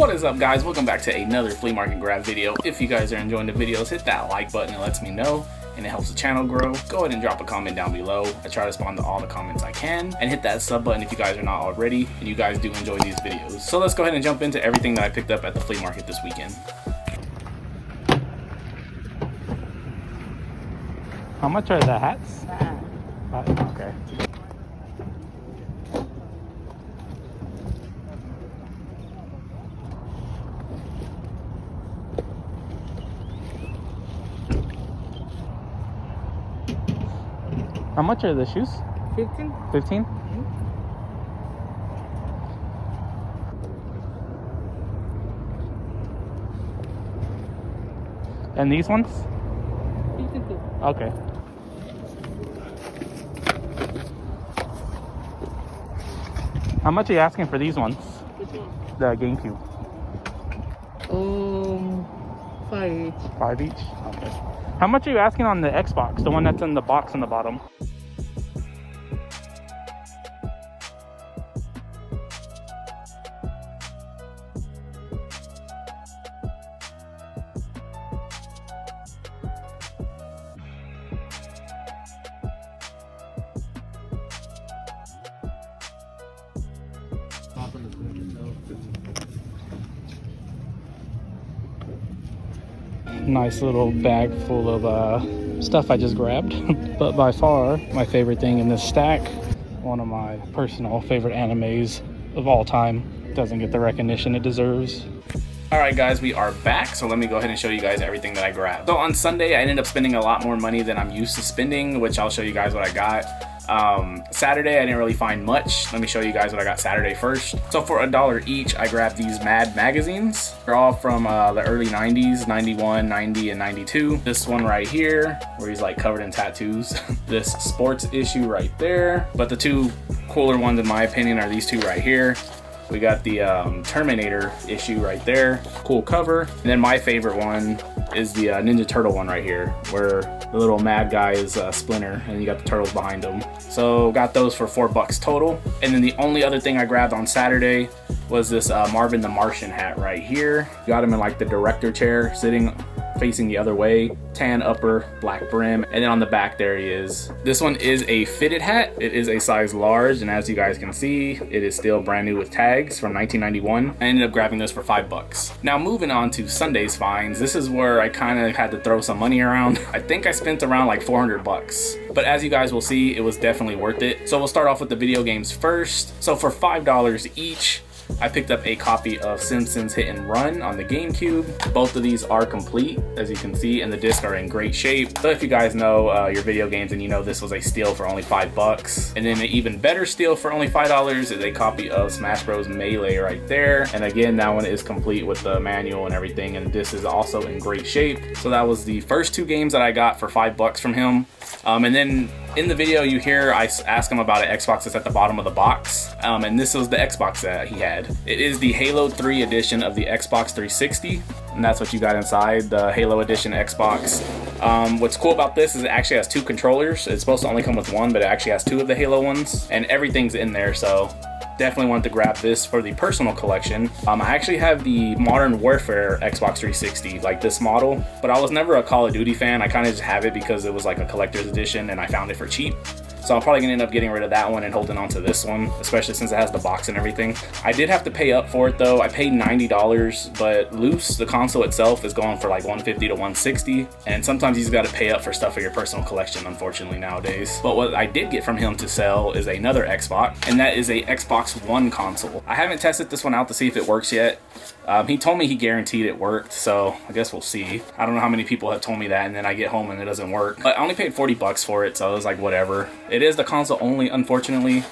What is up, guys? Welcome back to another flea market grab video. If you guys are enjoying the videos, hit that like button. It lets me know and it helps the channel grow. Go ahead and drop a comment down below. I try to respond to all the comments I can, and hit that sub button if you guys are not already and you guys do enjoy these videos. So let's go ahead and jump into everything that I picked up at the flea market this weekend. How much are the hats? Okay. How much are the shoes? 15. 15? And these ones? 52. Okay. How much are you asking for these ones? Which one? The GameCube. 5 each. 5 each? Okay. How much are you asking on the Xbox? The one that's in the box on the bottom? Nice little bag full of stuff I just grabbed. But by far my favorite thing in this stack, one of my personal favorite animes of all time, doesn't get the recognition it deserves. Alright guys, we are back, so let me go ahead and show you guys everything that I grabbed. So on Sunday I ended up spending a lot more money than I'm used to spending, which I'll show you guys what I got. Saturday I didn't really find much. Let me show you guys what I got Saturday first. So for $1 each, I grabbed these Mad magazines. They're all from the early 90s, 91, 90, and 92. This one right here, where he's like covered in tattoos. This sports issue right there. But the two cooler ones in my opinion are these two right here. We got the Terminator issue right there, cool cover. And then my favorite one is the Ninja Turtle one right here, where the little mad guy is Splinter and you got the turtles behind him. So got those for $4 total. And then the only other thing I grabbed on Saturday was this Marvin the Martian hat right here. Got him in like the director chair, sitting facing the other way, tan upper, black brim, and then on the back there he is. This one is a fitted hat. It is a size large, and as you guys can see, it is still brand new with tags from 1991. I ended up grabbing this for $5. Now moving on to Sunday's finds, this is where I kind of had to throw some money around. I think I spent around like $400, but as you guys will see, it was definitely worth it. So we'll start off with the video games first. So for $5 each, I picked up a copy of Simpsons Hit and Run on the GameCube. Both of these are complete, as you can see, and the discs are in great shape. So if you guys know your video games and you know this was a steal for only $5. And then an even better steal for only $5 is a copy of Smash Bros. Melee right there. And again, that one is complete with the manual and everything, and this is also in great shape. So that was the first two games that I got for $5 from him. And then in the video you hear I ask him about an Xbox that's at the bottom of the box, and this was the Xbox that he had. It is the Halo 3 edition of the Xbox 360, and that's what you got inside, the Halo edition Xbox. What's cool about this is it actually has two controllers. It's supposed to only come with one, but it actually has two of the Halo ones, and everything's in there, so definitely wanted to grab this for the personal collection. I actually have the Modern Warfare Xbox 360, like this model, but I was never a Call of Duty fan. I kind of just have it because it was like a collector's edition and I found it for cheap. So I'm probably gonna end up getting rid of that one and holding on to this one, especially since it has the box and everything. I did have to pay up for it though. I paid $90, but loose, the console itself is going for like $150 to $160. And sometimes you just gotta pay up for stuff for your personal collection, unfortunately, nowadays. But what I did get from him to sell is another Xbox, and that is a Xbox One console. I haven't tested this one out to see if it works yet. He told me he guaranteed it worked, so I guess we'll see. I don't know how many people have told me that, and then I get home and it doesn't work. But I only paid $40 for it, so I was like, whatever. It is the console only, unfortunately,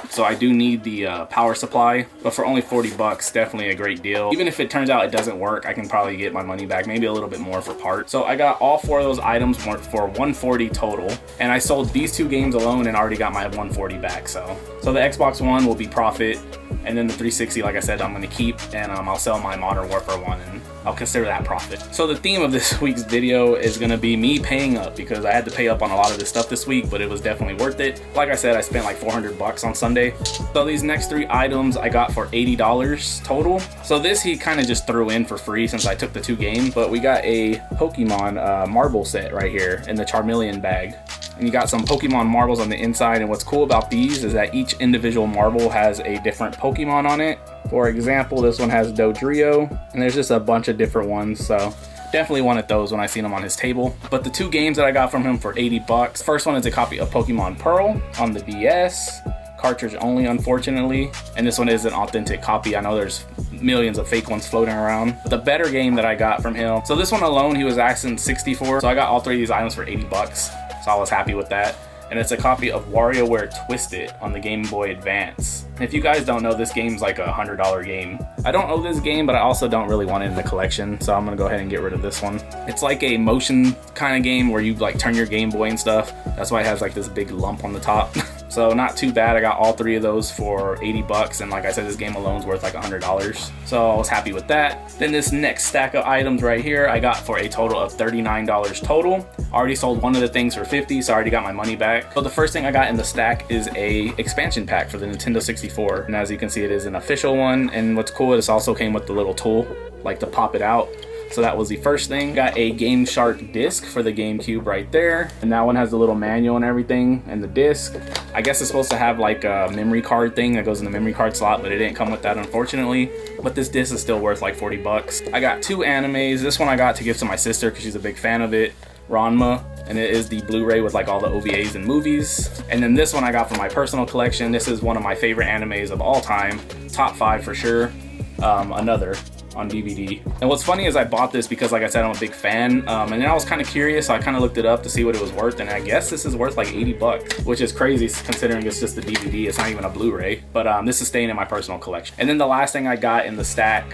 so I do need the power supply. But for only $40, definitely a great deal. Even if it turns out it doesn't work, I can probably get my money back, maybe a little bit more for parts. So I got all four of those items for $140 total, and I sold these two games alone and already got my $140 back. So the Xbox One will be profit. And then the 360, like I said, I'm gonna keep, and I'll sell my Modern Warfare one, and I'll consider that profit. So the theme of this week's video is gonna be me paying up, because I had to pay up on a lot of this stuff this week, but it was definitely worth it. Like I said, I spent like 400 bucks on Sunday. So these next 3 items I got for $80 total. So this he kind of just threw in for free since I took the 2 games, but we got a Pokemon marble set right here in the Charmeleon bag. And you got some Pokemon marbles on the inside, and what's cool about these is that each individual marble has a different Pokemon on it. For example, this one has Dodrio, and there's just a bunch of different ones, so definitely wanted those when I seen them on his table. But the 2 games that I got from him for 80 bucks, first one is a copy of Pokemon Pearl on the DS, cartridge only unfortunately, and this one is an authentic copy. I know there's millions of fake ones floating around. But the better game that I got from him, so this one alone he was asking 64, so I got all 3 of these items for 80 bucks. So I was happy with that. And it's a copy of WarioWare Twisted on the Game Boy Advance. And if you guys don't know, this game's like a $100 game. I don't own this game, but I also don't really want it in the collection, so I'm gonna go ahead and get rid of this one. It's like a motion kind of game where you like turn your Game Boy and stuff. That's why it has like this big lump on the top. So not too bad. I got all 3 of those for 80 bucks, and like I said, this game alone is worth like $100. So I was happy with that. Then this next stack of items right here, I got for a total of $39 total. I already sold one of the things for 50, so I already got my money back. So the first thing I got in the stack is a expansion pack for the Nintendo 64. And as you can see, it is an official one. And what's cool is it also came with the little tool, like to pop it out. So that was the first thing. Got a Game Shark disc for the GameCube right there. And that one has the little manual and everything and the disc. I guess it's supposed to have like a memory card thing that goes in the memory card slot, but it didn't come with that unfortunately. But this disc is still worth like 40 bucks. I got 2 animes. This one I got to give to my sister because she's a big fan of it. Ranma, and it is the Blu-ray with like all the OVAs and movies. And then this one I got for my personal collection. This is one of my favorite animes of all time. Top 5 for sure. Another on DVD. And what's funny is I bought this because like I said, I'm a big fan, and then I was kind of curious, so I kind of looked it up to see what it was worth, and I guess this is worth like 80 bucks, which is crazy considering it's just a DVD. It's not even a Blu-ray, but this is staying in my personal collection. And then the last thing I got in the stack,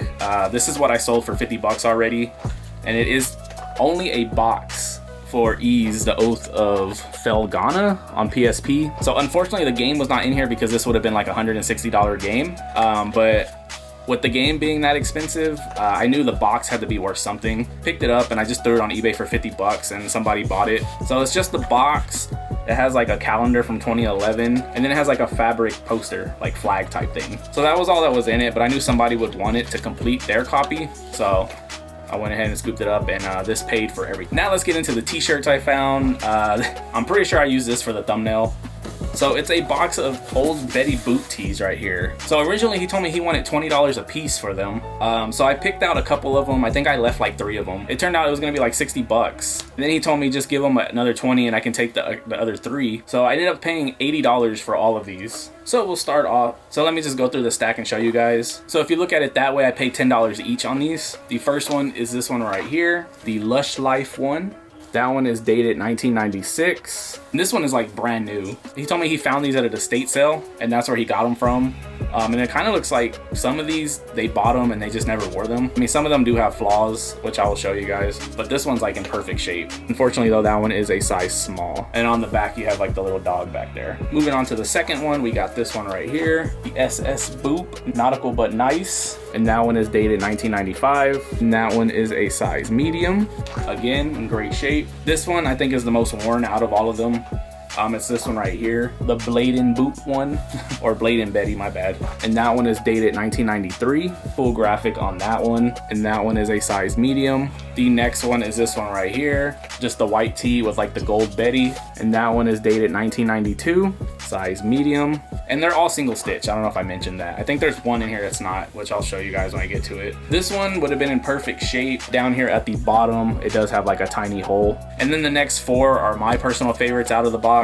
this is what I sold for 50 bucks already, and it is only a box for Ys, the Oath of Felghana on PSP. So unfortunately the game was not in here because this would have been like a $160 game, but with the game being that expensive, I knew the box had to be worth something. Picked it up and I just threw it on eBay for 50 bucks and somebody bought it. So it's just the box. It has like a calendar from 2011, and then it has like a fabric poster, like flag type thing. So that was all that was in it, but I knew somebody would want it to complete their copy. So I went ahead and scooped it up, and this paid for everything. Now let's get into the t-shirts I found. I'm pretty sure I used this for the thumbnail. So it's a box of old Betty Boop tees right here. So originally he told me he wanted $20 a piece for them. So I picked out a couple of them. I think I left like 3 of them. It turned out it was gonna be like 60 bucks. And then he told me just give him another 20 and I can take the other 3. So I ended up paying $80 for all of these. So we'll start off. So let me just go through the stack and show you guys. So if you look at it that way, I paid $10 each on these. The first one is this one right here, the Lush Life one. That one is dated 1996. And this one is like brand new. He told me he found these at an estate sale, and that's where he got them from. And it kind of looks like some of these, they bought them and they just never wore them. I mean, some of them do have flaws, which I will show you guys, but this one's like in perfect shape. Unfortunately though, that one is a size small. And on the back, you have like the little dog back there. Moving on to the second one, we got this one right here, the SS Boop, nautical but nice. And that one is dated 1995. And that one is a size medium. Again, in great shape. This one I think is the most worn out of all of them. It's this one right here, the Bladen Boop one, or Bladen Betty, my bad. And that one is dated 1993. Full graphic on that one. And that one is a size medium. The next one is this one right here, just the white tee with like the gold Betty. And that one is dated 1992, size medium. And they're all single stitch. I don't know if I mentioned that. I think there's one in here that's not, which I'll show you guys when I get to it. This one would have been in perfect shape. Down here at the bottom, it does have like a tiny hole. And then the next 4 are my personal favorites out of the box.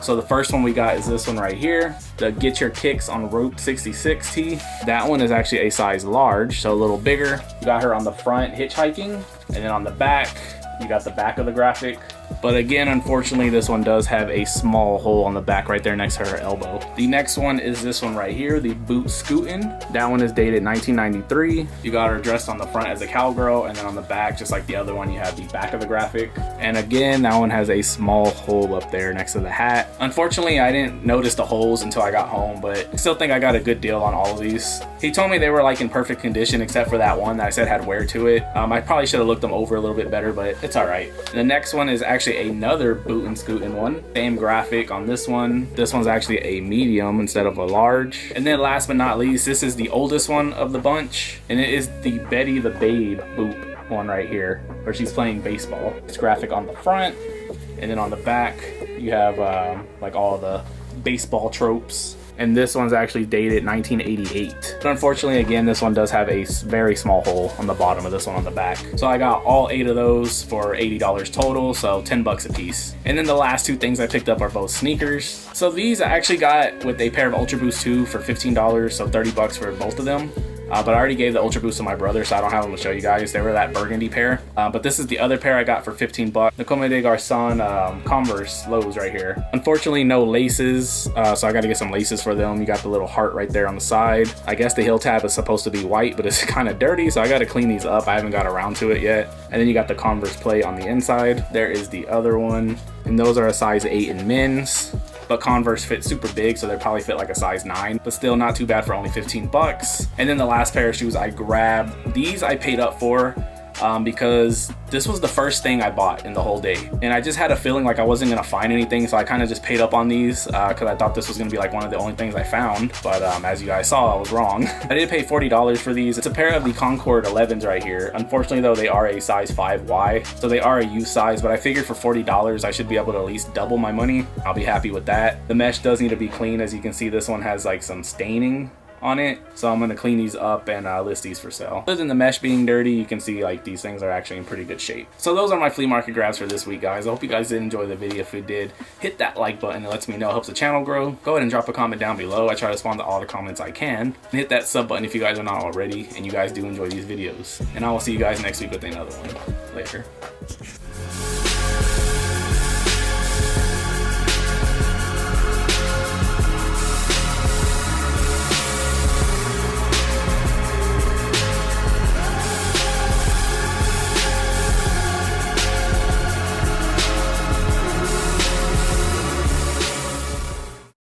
So the first one we got is this one right here, the Get Your Kicks on Route 66 tee. That one is actually a size large, so a little bigger. You got her on the front hitchhiking, and then on the back, you got the back of the graphic. But again, unfortunately, this one does have a small hole on the back right there next to her elbow. The next one is this one right here, the Boot Scootin'. That one is dated 1993. You got her dressed on the front as a cowgirl, and then on the back, just like the other one, you have the back of the graphic. And again, that one has a small hole up there next to the hat. Unfortunately, I didn't notice the holes until I got home, but I still think I got a good deal on all of these. He told me they were like in perfect condition except for that one that I said had wear to it. I probably should have looked them over a little bit better, but it's all right. The next one is actually another Boot and Scootin' one. Same graphic on this one. This one's actually a medium instead of a large. And then last but not least, this is the oldest one of the bunch, and it is the Betty the Babe boot one right here, where she's playing baseball. It's graphic on the front, and then on the back you have like all the baseball tropes. And this one's actually dated 1988. But unfortunately, again, this one does have a very small hole on the bottom of this one on the back. So I got all 8 of those for $80 total, so 10 bucks a piece. And then the last 2 things I picked up are both sneakers. So these I actually got with a pair of Ultra Boost 2 for $15, so 30 bucks for both of them. But I already gave the Ultra Boost to my brother, so I don't have them to show you guys. They were that burgundy pair. But this is the other pair I got for 15 bucks. The Comme des Garçons Converse lows right here. Unfortunately, no laces, so I got to get some laces for them. You got the little heart right there on the side. I guess the heel tab is supposed to be white, but it's kind of dirty, so I got to clean these up. I haven't got around to it yet. And then you got the Converse plate on the inside. There is the other one, and those are a size 8 in men's. But Converse fit super big, so they probably fit like a size 9, but still not too bad for only 15 bucks. And then the last pair of shoes I grabbed, these I paid up for because this was the first thing I bought in the whole day. And I just had a feeling like I wasn't gonna find anything, so I kind of just paid up on these because I thought this was gonna be like one of the only things I found. But as you guys saw, I was wrong. I did pay $40 for these. It's a pair of the Concord 11s right here. Unfortunately though, they are a size 5Y, so they are a youth size, but I figured for $40 I should be able to at least double my money. I'll be happy with that. The mesh does need to be clean. As you can see, this one has like some staining on it, so I'm going to clean these up and list these for sale. Other than the mesh being dirty, you can see like these things are actually in pretty good shape. So those are my flea market grabs for this week, guys. I hope you guys did enjoy the video. If you did, hit that like button. It lets me know, it helps the channel grow. Go ahead and drop a comment down below. I try to respond to all the comments I can. And hit that sub button if you guys are not already and you guys do enjoy these videos. And I will see you guys next week with another one. Later.